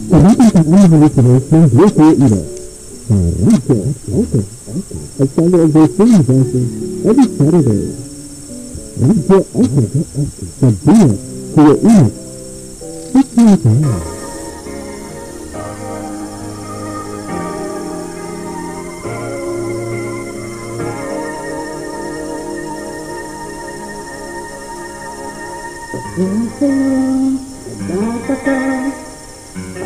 Perhatikan tak anda listeners yang dia saya ira. Radio, okay. I tell you every thing every Saturday. Radio, okay. Sabina, saya ira. It's my time.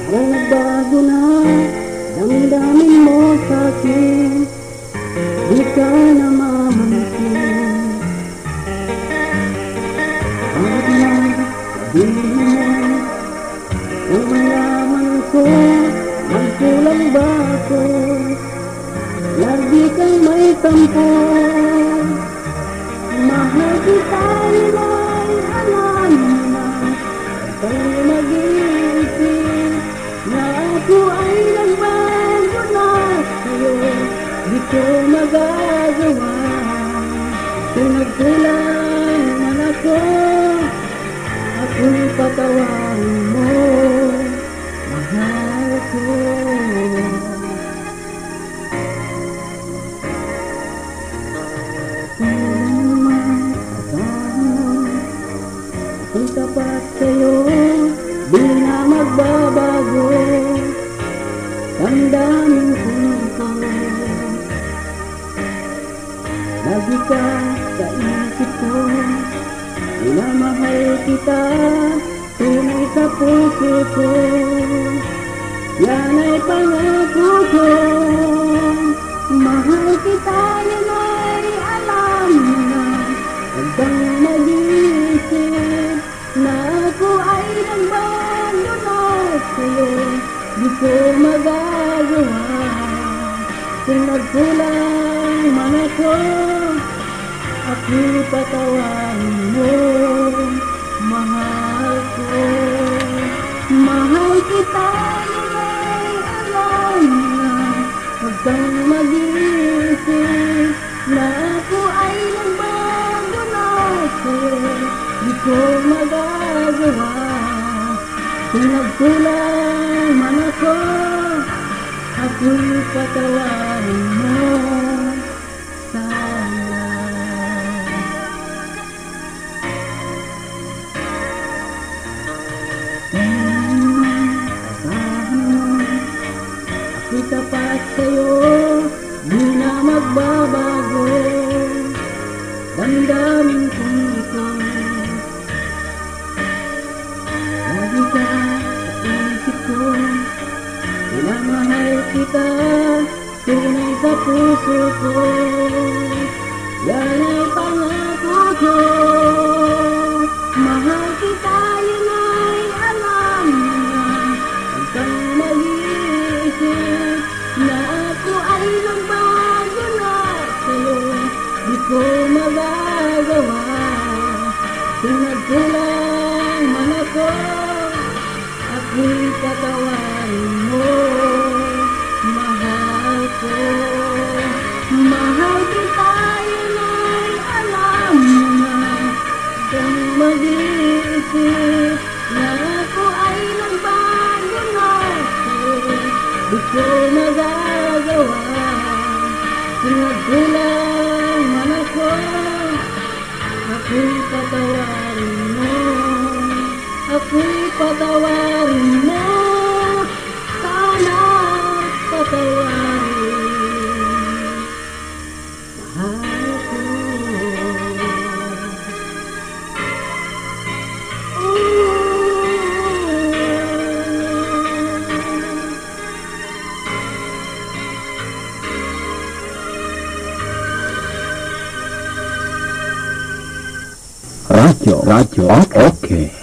Parang nagbago na damdamin mo sa'kin, di ka na mamansin. Bakit na sabihin mo kung malaman ko nagkulang ba ako? Lagi kang may tampo, mahal kita nila'y alam mo na. Kung mag-iisip na ako ay nagbago na sa'yo, di ko magagawa. Kung nagkulang man ako, ako'y patawarin mo, mahal ko. Kung tapat sa'yo, di na magbabago. Tandaan ko, lagi ka sa isip ko. Minamahal kita, tunay sa puso ko. Yan ay pangako ko. Mahal kita, yan ay alam mo na. Huwag kang mag-iisip na ako ay nagbago na sa'yo, di ko magagawa. Kung nagkulang man ako, ako'y patawarin mo, mahal ko. Mahal kita, yun ay alam na. Huwag kang mag-iisip na ako ay nagbago na sa'yo, di ko magagawa. Kung nagkulang man ako, ako'y patawarin mo, sana. Asahan mo, ako'y tapat sa'yo, di na magbabago. Damdamin kong ito, lagi ka sa isip ko. Minamahal kita, tunay sa puso ko. Yan ay pangako ko. Mahal kita, yun ay alam mo na. Huwag kang mag-iisip na ako ay nagbago na sa'yo, di ko magagawa. Kung nagkulang man ako, ako'y patawarin mo, mahal ko. Mahal kita, yun ay alam mo na. Kung mag-iisip na ako ay nagbago na sa'yo, di ko magagawa. Kung nagkulang man ako, ako'y patawarin mo, ako'y patawarin mo, sana patawarin, mahal ko. Radio, okay.